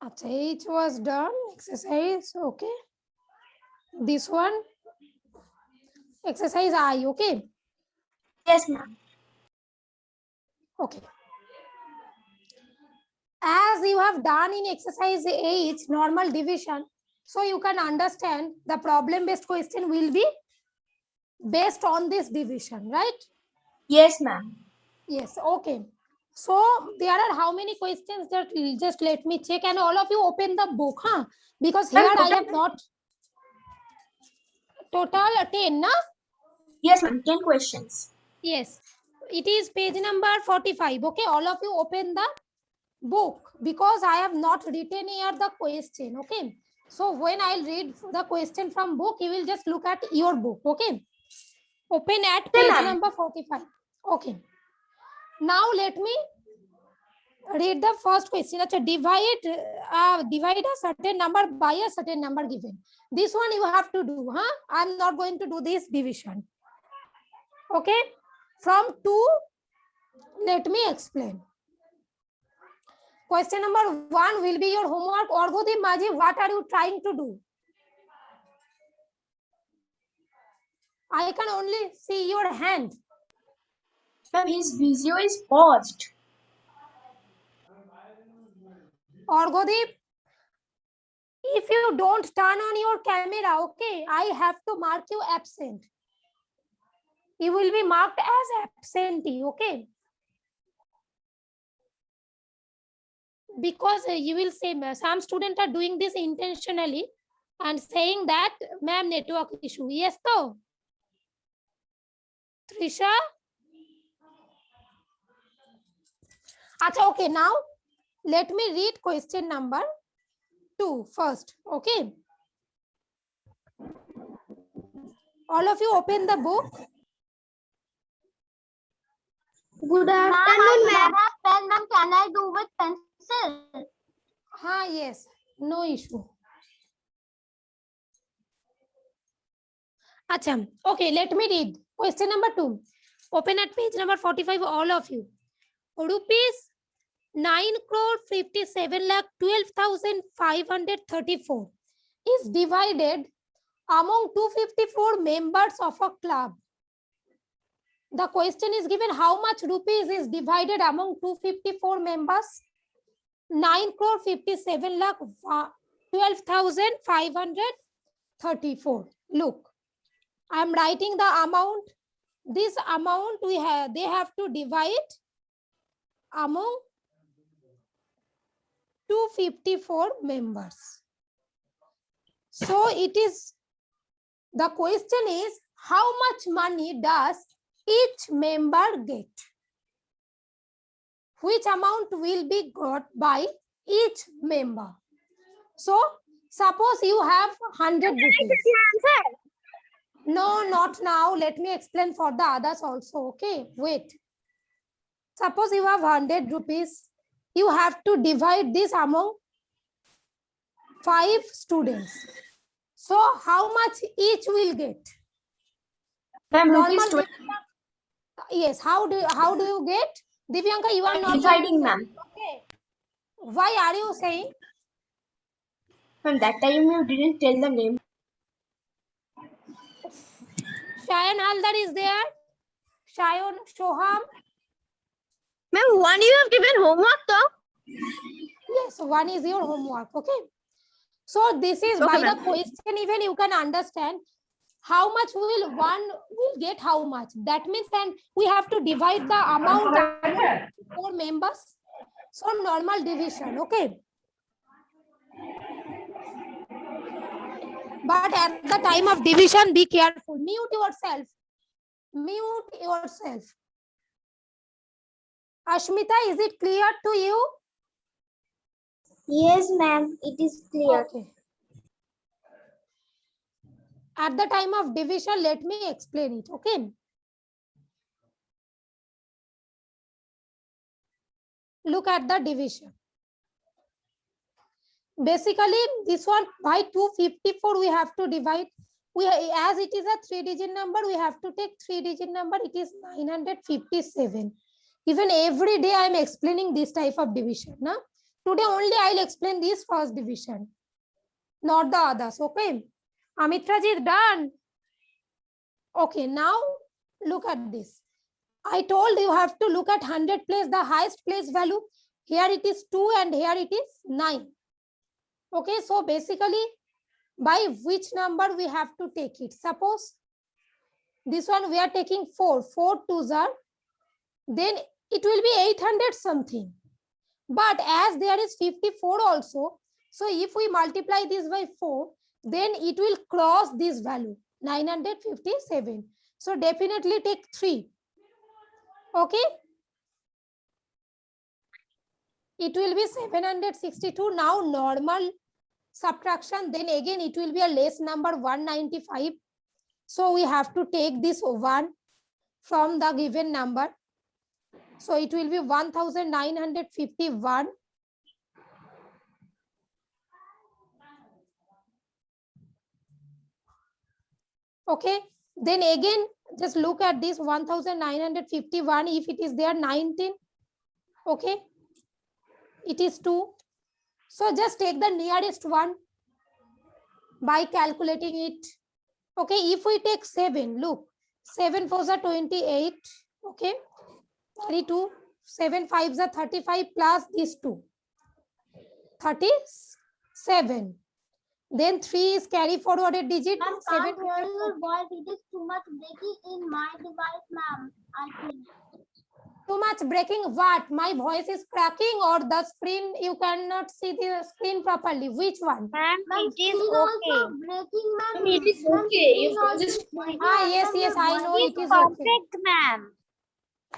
Acha, H was done. Exercise, okay. This one, exercise I, okay. Yes, ma'am. Okay. As you have done in exercise H, normal division, so you can understand the problem-based question will be based on this division, right? Yes, ma'am. Yes, okay. So there are how many questions that just let me check, and all of you open the book, huh? Because here Ma'am, I have not total 10, na? Yes, ma'am. 10 questions. Yes, it is page number 45. Okay, all of you open the book because I have not written here the question. Okay, so when I'll read the question from book, you will just look at your book. Okay, open at Okay, page ma'am. number 45. Okay, now let me read the first question. Divide a certain number by a certain number given. This one you have to do, huh? I'm not going to do this division. Okay, from 2, let me explain. Question number 1 will be your homework. Orgodip Maji, what are you trying to do? I can only see your hand. Ma'am, his video is paused. Orgodip, if you don't turn on your camera, okay, I have to mark you absent. You will be marked as absentee, okay? Because you will say some students are doing this intentionally and saying that, ma'am, network issue. Yes, though. Trisha? Achha, okay, now let me read question number 2 first, okay? All of you open the book. Good afternoon, ma'am. Pen, ma'am, can I do with pencil? Yes, no issue. Achha, okay, let me read. Question number 2. Open at page number 45, all of you. Rupees 9,57,12,534 is divided among 254 members of a club. The question is given, how much rupees is divided among 254 members? 9,57,12,534. Look, I am writing the amount. This amount they have to divide among 254 members. So the question is, how much money does each member get? Which amount will be got by each member? So suppose you have 100 rupees. No, not now. Let me explain for the others also. Okay, wait. Suppose you have 100 rupees. You have to divide this among 5 students. So how much each will get? Ma'am, Normal. 20. Yes. How do you get? Divyanka, you are not Dividing, ma'am. Okay. Why are you saying? Ma'am, that time you didn't tell the name. Shayan Haldar is there. Shayan, Shoham. Ma'am, one you have given homework, though. Yes, one is your homework. Okay. So this is Okay, by the ma'am. question even you can understand how much will one will get how much. That means then we have to divide the amount among 4 members. So normal division. Okay. But at the time of division, be careful. Mute yourself. Mute yourself. Ashmita, is it clear to you? Yes, ma'am, it is clear. Okay. At the time of division, let me explain it. Okay. Look at the division. Basically, this one by 254 we have to divide. As it is a 3-digit number, we have to take 3-digit number. It is 957. Even every day I am explaining this type of division. Na? Today only I'll explain this first division, not the others. Okay. Amitraji, done. Okay, now look at this. I told you have to look at 100 place, the highest place value. Here it is 2 and here it is 9. Okay, so basically by which number we have to take it? Suppose this one we are taking 4, 4 twos are, then it will be 800 something. But as there is 54 also, so if we multiply this by 4, then it will cross this value, 957. So definitely take 3. Okay. It will be 762. Now normal subtraction, then again it will be a less number, 195. So we have to take this 1 from the given number. So it will be 1951. Okay, then again just look at this 1951. If it is there 19, okay, it is 2. So just take the nearest one by calculating it. Okay, if we take 7, look, 7 4s are 28. Okay, 32, 7 5s are 35 plus these 2, 37. Then 3 is carry forward a digit. Ma'am, 7 can't hear your voice. It is too much breaking in my device, ma'am. I think. Too much breaking what? My voice is cracking or the screen, you cannot see the screen properly. Which one? Ma'am, it is okay. Breaking, ma'am. It is okay. Your voice is fine. Yes, I know it is okay. Perfect, ma'am.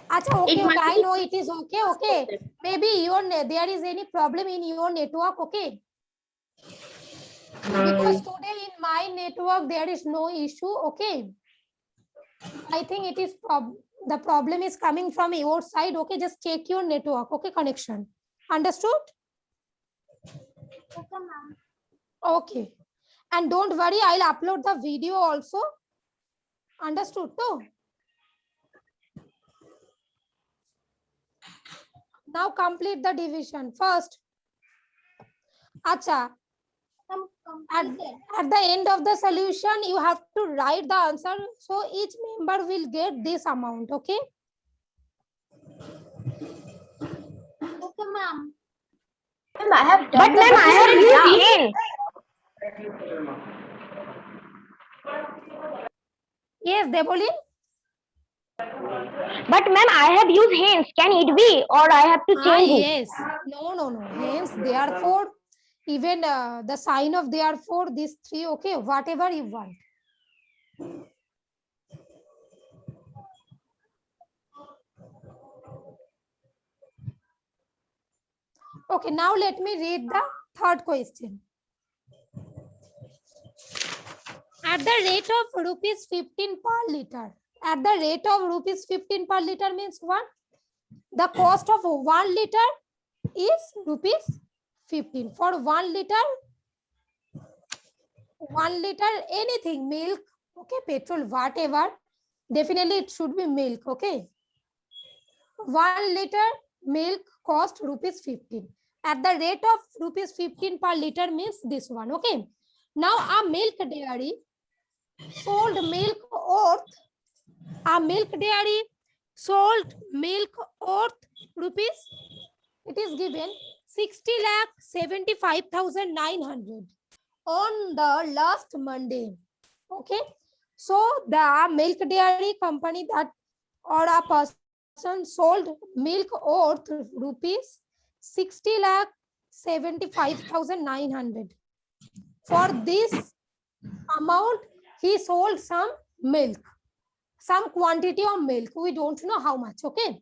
Acha, okay, It might I be- know it is okay, okay. Maybe there is any problem in your network, okay? Because today in my network there is no issue, okay? I think it is the problem is coming from your side, okay? Just check your network, okay? Connection. Understood? Okay, ma'am. Okay. And don't worry, I'll upload the video also. Understood too? Now complete the division. First, acha, at the end of the solution, you have to write the answer. So each member will get this amount, okay? Okay, ma'am. Ma'am, I have done But ma'am, I have used hints. Yes, Debolin? But ma'am, I have used hints. Can it be, or I have to change it? Yes. No. Hence, therefore, even the sign of therefore, these 3, okay, whatever you want. Okay, now let me read the third question. At the rate of rupees 15 per liter. At the rate of rupees 15 per liter means what? The cost of 1 liter is rupees 15. For 1 liter, anything, milk, okay, petrol, whatever, definitely it should be milk, okay? 1 liter milk cost rupees 15. At the rate of rupees 15 per liter means this one, okay? Now a milk dairy sold milk worth, a milk dairy sold milk worth rupees, it is given 60,75,900 on the last Monday, okay? So the milk dairy company that or a person sold milk worth rupees 60,75,900. For this amount, he sold some milk, some quantity of milk. We don't know how much, okay?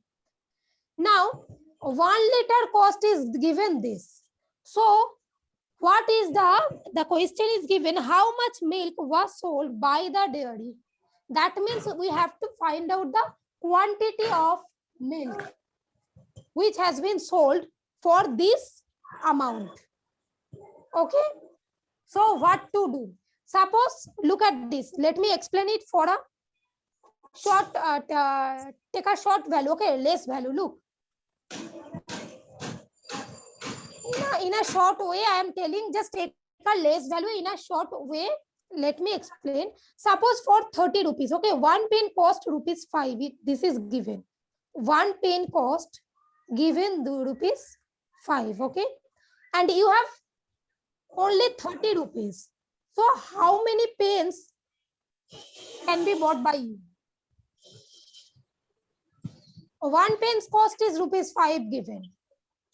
Now, 1 liter cost is given this. So, what is the question is given, how much milk was sold by the dairy? That means we have to find out the quantity of milk which has been sold for this amount. Okay. So what to do? Suppose, look at this. Let me explain it for a short, take a short value, okay, less value, look. in a short way, I am telling, just take a less value in a short way. Let me explain. Suppose for 30 rupees, okay, one pen cost rupees 5. This is given. One pen cost given the rupees 5, okay, and you have only 30 rupees. So how many pens can be bought by you? One pen's cost is rupees 5 given.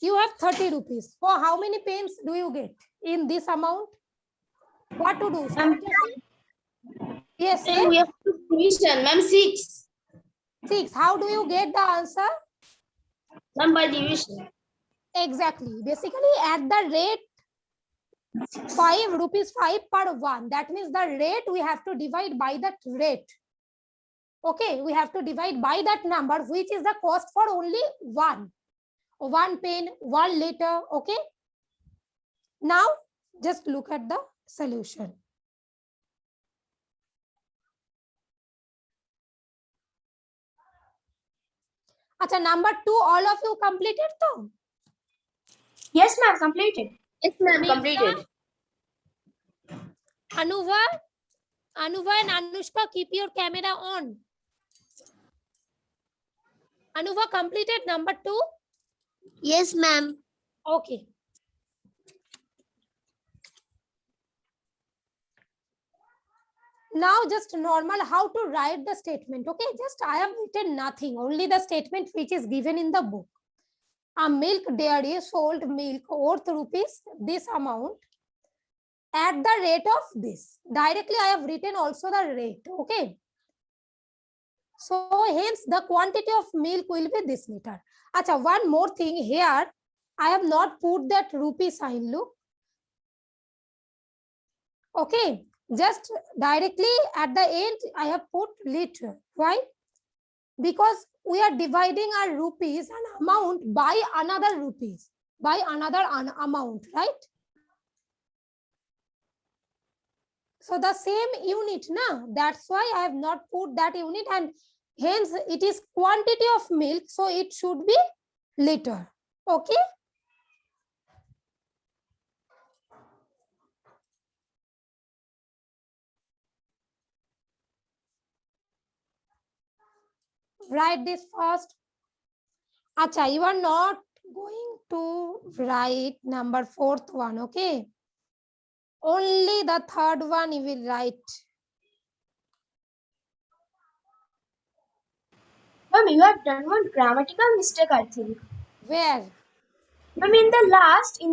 You have 30 rupees. So how many pens do you get in this amount? What to do? Yes, We have to division, ma'am. 6. 6. How do you get the answer? Ma'am, by division. Exactly. Basically, at the rate 5 rupees 5 per 1. That means the rate we have to divide by that rate. Okay, we have to divide by that number, which is the cost for only one pen, 1 liter. Okay. Now, just look at the solution. Acha, number 2, all of you completed though? Yes, ma'am. Completed. Yes, ma'am. Completed. Anuva and Anushka, keep your camera on. Anuva completed number 2? Yes, ma'am. Okay. Now just normal how to write the statement. Okay, just I have written nothing, only the statement which is given in the book. A milk dairy sold milk worth rupees this amount at the rate of this. Directly I have written also the rate. Okay. So hence the quantity of milk will be this liter. Acha, one more thing here. I have not put that rupee sign. Look. Okay. Just directly at the end, I have put liter. Why? Because we are dividing our rupees and amount by another rupees, by another amount, right? So the same unit, na? That's why I have not put that unit, and hence it is quantity of milk, so it should be liter. Okay. Write this first. Acha, you are not going to write number 4th one, okay? Only the 3rd one you will write. Ma'am, you have done one grammatical mistake, I think. Where? Ma'am, in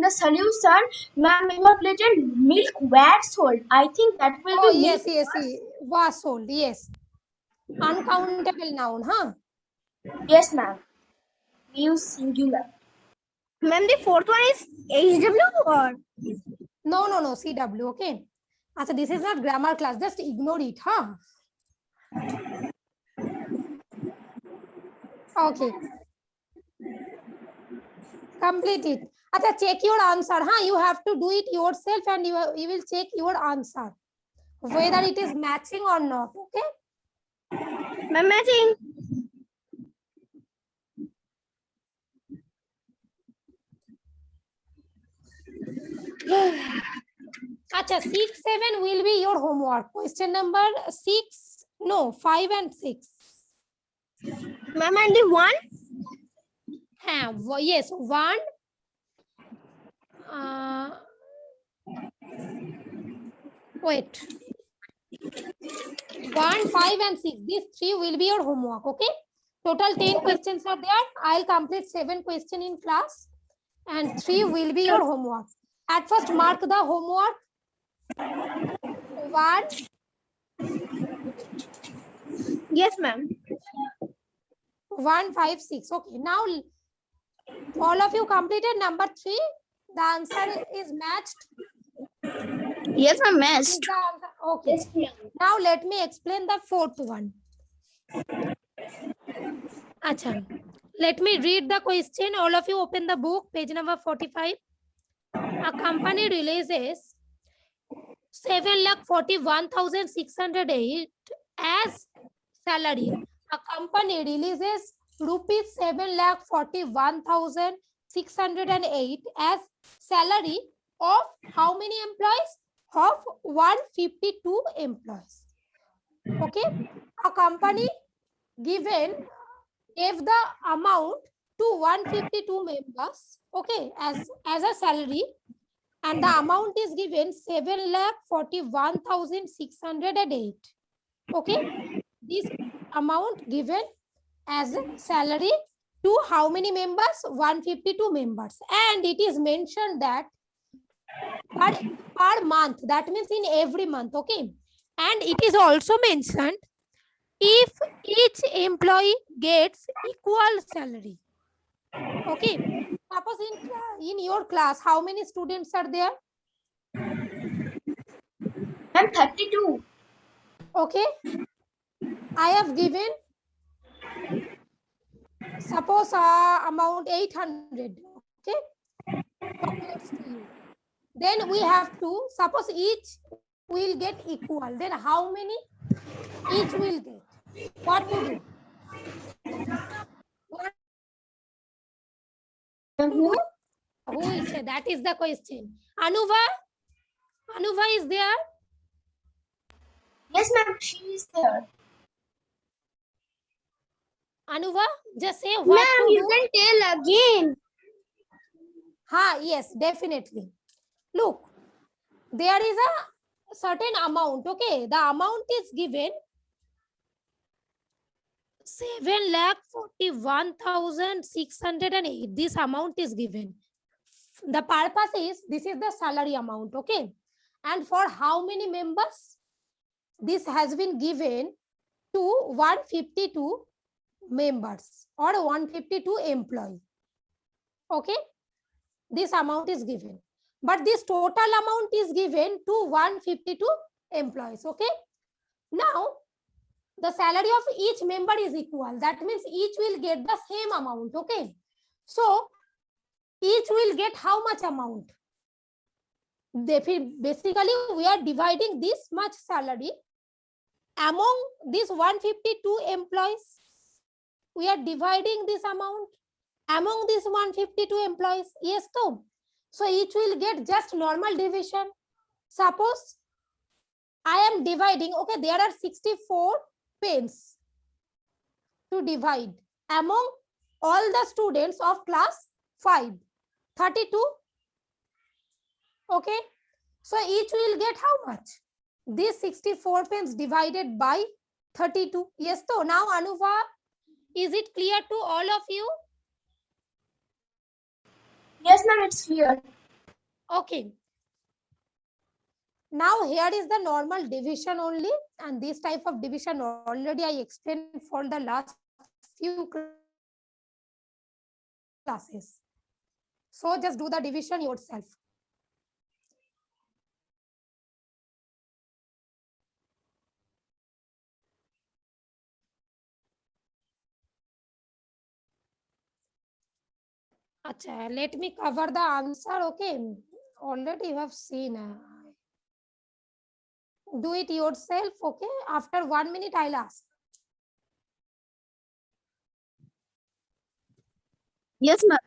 the solution, ma'am, you have written milk were sold. I think that will Oh, be yes, milk. yes, was sold, yes. Uncountable noun, huh? Yes, ma'am. We use singular. Ma'am, the 4th one is HW or? No, CW, okay. So this is not grammar class, just ignore it, huh? Okay. Complete it. Acha, check your answer, huh? You have to do it yourself and you will check your answer, whether it is matching or not, okay? Ma'am, matching. Acha, 6, 7 will be your homework. Question number 6, no, 5 and 6. Ma'am, and the 1? Yes, 1. Wait. 1, 5 and 6. These 3 will be your homework, okay? Total 10 questions are there. I'll complete 7 questions in class and 3 will be your homework. At first, mark the homework. 1. Yes, ma'am. 1, 5, 6. Okay, now all of you completed number 3. The answer is matched. Yes, ma'am, matched. Okay. Yes, now let me explain the 4th one. Acha. Let me read the question. All of you open the book, page number 45. A company releases 7,41,608 as salary. A company releases rupees 7,41,608 608 as salary of how many employees? Of 152 employees. Okay, a company gave the amount to 152 members, okay, as a salary, and the amount is given 7,41,608. Okay, this amount given as a salary to how many members? 152 members, and it is mentioned that per month, that means in every month. Okay, and it is also mentioned if each employee gets equal salary. Okay, suppose in your class, how many students are there? Ma'am, 32. Okay, I have given, suppose amount 800. Okay, chocolates to you. Then we have to, suppose each will get equal. Then how many each will get? What to do? What to do? Who is it? That is the question. Anuva? Anuva is there? Yes, ma'am, she is there. Anuva, just say what to do. you can tell again. Yes, definitely. Look, there is a certain amount. Okay, the amount is given 7,41,608. This amount is given. The purpose is, this is the salary amount. Okay, and for how many members? This has been given to 152 members or 152 employees. Okay, this amount is given, but this total amount is given to 152 employees. Okay, now the salary of each member is equal. That means each will get the same amount. Okay, so each will get how much amount? Basically, we are dividing this much salary among these 152 employees. We are dividing this amount among these 152 employees. Yes, so each will get just normal division. Suppose I am dividing, okay, there are 64 pens to divide among all the students of class 5, 32. Okay, so each will get how much? These 64 pens divided by 32. Yes, so now Anuva, is it clear to all of you? Yes, ma'am, it's clear. Okay. Now here is the normal division only, and this type of division already I explained for the last few classes. So just do the division yourself. Achha, let me cover the answer. Okay, already you have seen. Do it yourself. Okay, after 1 minute I'll ask. Yes, ma'am.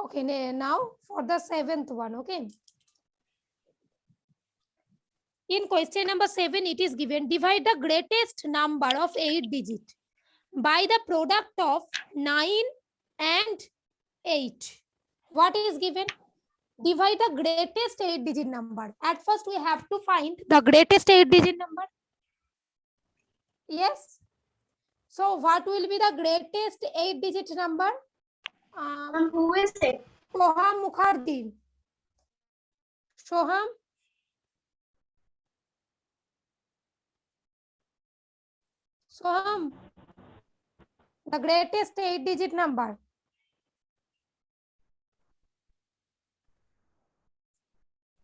Okay, now for the 7th one. Okay, in question number 7, it is given, divide the greatest number of 8 digit by the product of 9 and 8. What is given? Divide the greatest 8 digit number. At first we have to find the greatest 8 digit number. Yes, so what will be the greatest 8 digit number? Who is it? Soham Mukherjee. Soham? Soham, the greatest 8 digit number.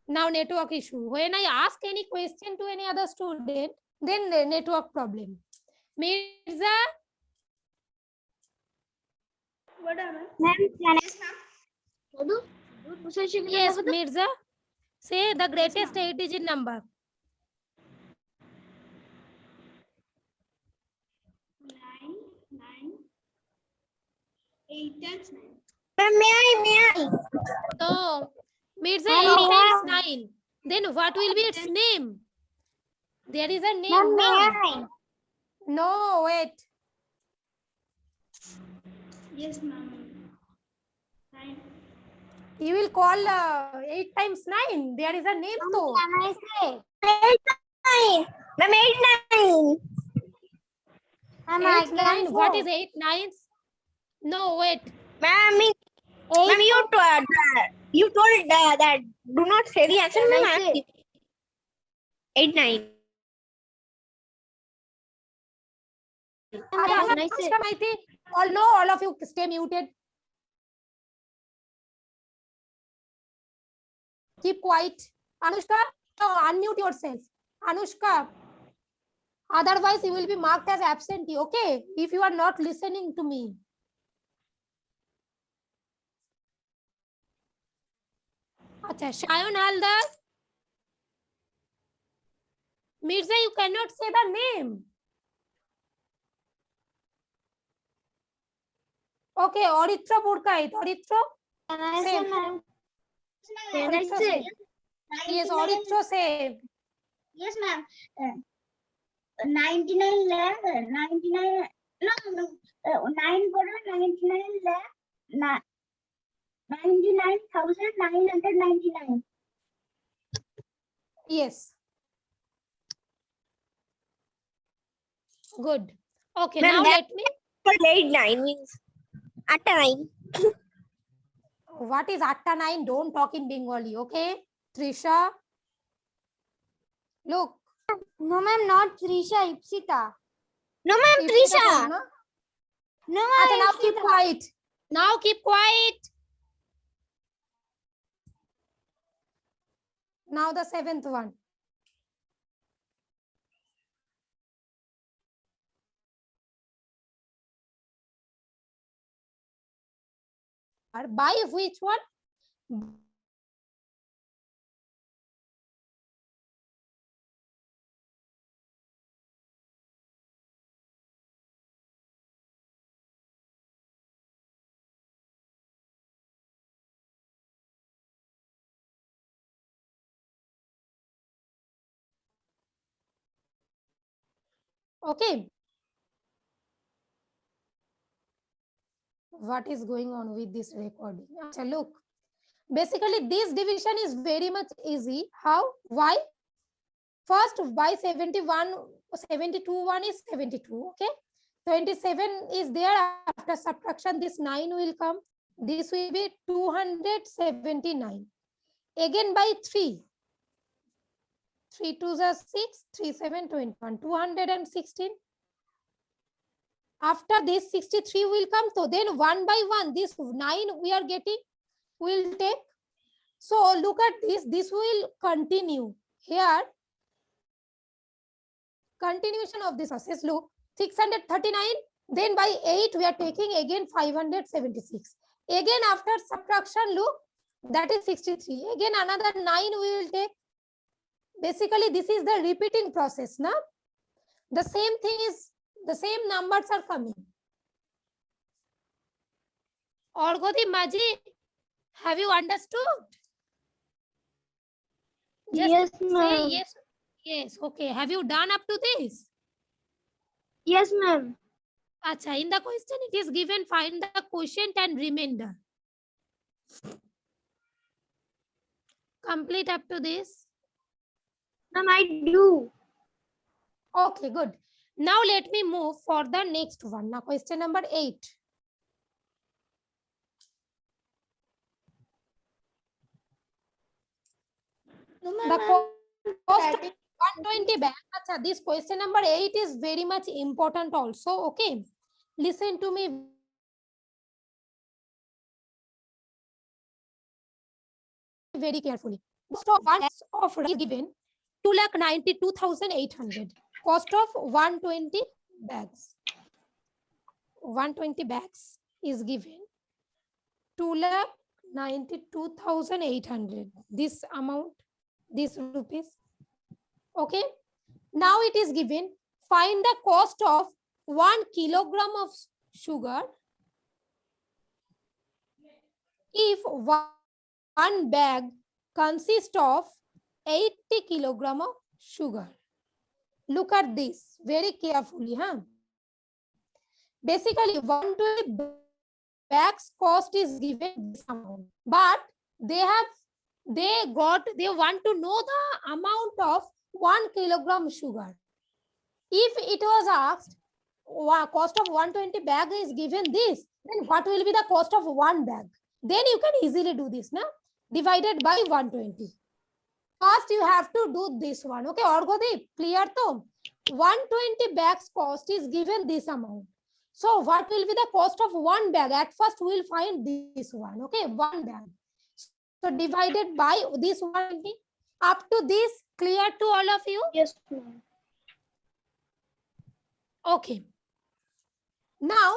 Now network issue. When I ask any question to any other student, then the network problem. Mirza? Yes, Mirza. Say the greatest 8 digit number. 9, 9. 8 times 9. No. Mirza, Ma'am, 8 may times I? 9. Then what will be its name? There is a name. Ma'am, may No? I? No, wait. Yes, ma'am. 9. You will call 8 times 9. There is a name too. Can I say? 8 9. Ma'am, 8 9. Ma'am, I 8 can 9. say. What is 8 9s? No, wait. Ma'am, Eight. you told that do not say the answer. Can I Ma'am, say? 8 9. Can I say? All of you stay muted. Keep quiet. Anushka, no, unmute yourself. Anushka. Otherwise, you will be marked as absentee, okay? If you are not listening to me. Acha, Shayan Haldar. Mirza, you cannot say the name. Okay, Oritra Purkait. Oritra? Can I say, Same. ma'am? Can I Oritra say? same. Yes, Oritra same. Yes, ma'am. 99 lakh, 99, no, 9.99 lakh, 99,999. Yes. Good. Okay, Ma'am, now that- let me. 8 9 means at 9. What is Atta 9? Don't talk in Bengali, okay? Trisha. Look. No, ma'am, not Trisha, Ipsita. No, ma'am, Ipsita Trisha. told, na? No, Acha, ma'am, now keep Ipsita. quiet. Now keep quiet. Now the 7th one. By which one? Okay. What is going on with this recording? Acha, look. Basically, this division is very much easy. How? Why? First, by 71, 72 one is 72. Okay. 27 is there. After subtraction, this 9 will come. This will be 279. Again by 3. 3 2s are 6, 3 7 21, 216. After this 63 will come. So then 1 by 1, this 9 we are getting, will take. So look at this. This will continue. Here, continuation of this process. Look, 639. Then by 8 we are taking again 576. Again after subtraction, look, that is 63. Again another 9 we will take. Basically, this is the repeating process. Now, the same thing is, the same numbers are coming. Orgodi Maji, have you understood? Just Yes, say ma'am. yes. Yes, okay. Have you done up to this? Yes, ma'am. Acha, in the question it is given find the quotient and remainder. Complete up to this. Ma'am, I do. Okay, good. Now let me move for the next one. Now question number 8. No, The ma'am, cost of 120 bags. Acha, this question number 8 is very much important also. Okay. Listen to me very carefully. Cost of one of rice given 2,92,800. Cost of 120 bags. 120 bags is given 2,92,800. This amount, this rupees. Okay. Now it is given. Find the cost of 1 kilogram of sugar if one bag consists of 80 kilogram of sugar. Look at this very carefully, huh? Basically, 120 bags cost is given this amount, but they want to know the amount of 1 kilogram sugar. If it was asked, cost of 120 bag is given this, then what will be the cost of one bag? Then you can easily do this, na? Divided by 120. First, you have to do this one. Okay, Orgodeep, clear to? 120 bags cost is given this amount. So what will be the cost of one bag? At first, we will find this one. Okay, one bag. So divided by this 120. Up to this, clear to all of you? Yes, ma'am. Okay. Now,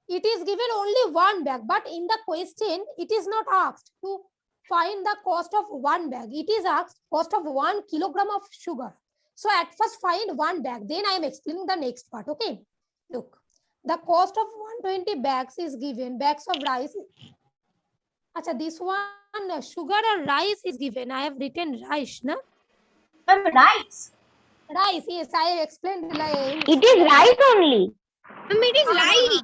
it is given only one bag, but in the question, it is not asked to find the cost of one bag. It is asked cost of 1 kilogram of sugar. So at first find one bag. Then I am explaining the next part. Okay. Look, the cost of 120 bags is given. Bags of rice. Acha, this one sugar or rice is given. I have written rice, na? Rice. Rice. Yes, I have explained. It is rice only. It is rice.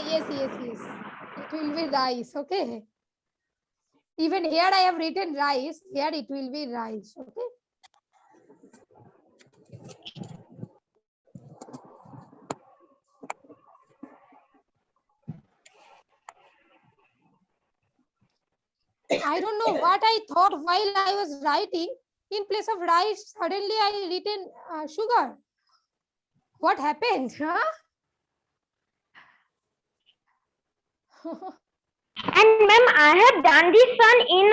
Yes. Yes. It will be rice. Okay. Even here I have written rice. Here it will be rice. Okay. I don't know what I thought while I was writing. In place of rice, suddenly I written sugar. What happened? Huh? And ma'am, I have done this one in a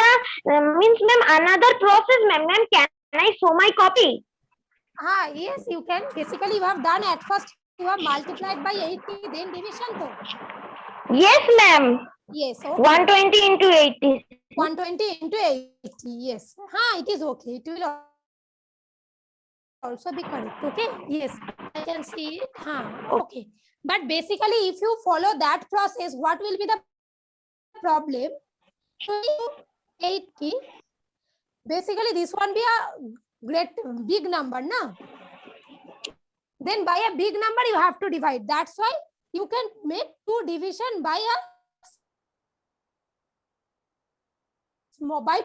means ma'am another process, ma'am. Ma'am, can I show my copy? Yes, you can. Basically, you have done at first, you have multiplied by 80, then division though. Yes, ma'am. Yes. Okay. 120 into 80. 120 into 80. Yes. It is okay. It will also be correct. Okay. Yes. I can see it. Okay. But basically, if you follow that process, what will be the problem? 80. Basically, this one be a big number, na? Then by a big number, you have to divide. That's why you can make two division by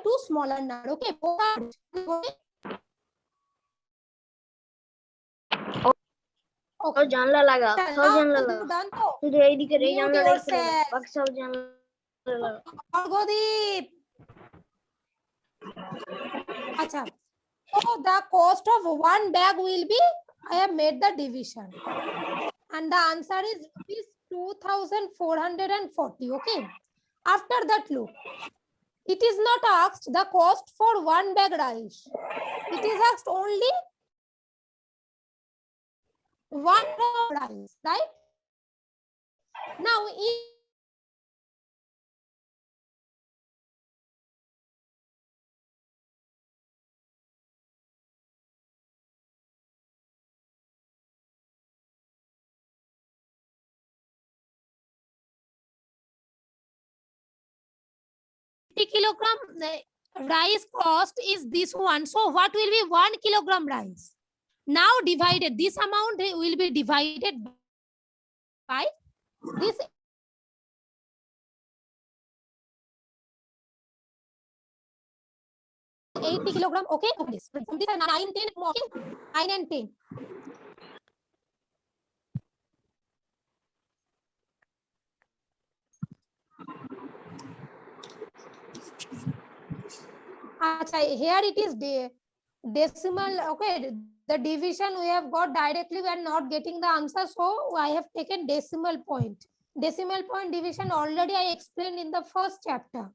two smaller number. Okay. सब जानला लगा सब जानला लगा तुझे এইদিকে রে জানলা রেখে বাকি সব জানলা লাগা Orgodeep. Acha. So the cost of one bag will be, I have made the division. And the answer is 2,440. Okay. After that, look. It is not asked the cost for one bag rice. It is asked only one bag rice, right? Now, kilogram rice cost is this one. So what will be 1 kilogram rice? Now divided, this amount will be divided by this $80 kilogram. Okay. This 9, 10. Okay. 9 and 10. Here it is decimal. Okay, the division we have got directly, we are not getting the answer, so I have taken decimal point. Decimal point division already I explained in the first chapter.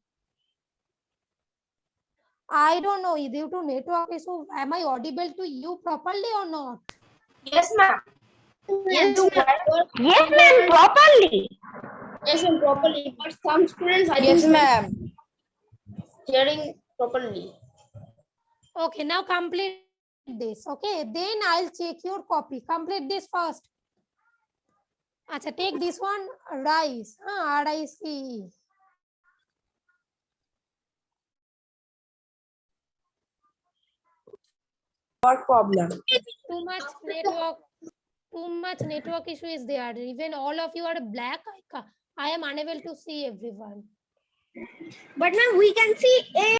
I don't know, due to network issue, am I audible to you properly or not? Yes, ma'am. Yes, ma'am. Yes, ma'am, properly. Yes, ma'am, properly. But some students are Yes, ma'am. hearing properly. Okay, now complete this. Okay, then I'll check your copy. Complete this first. Acha, take this one, rice. R-I-C-E. What problem? Too much network issue is there. Even all of you are black. I am unable to see everyone. But ma'am, we can see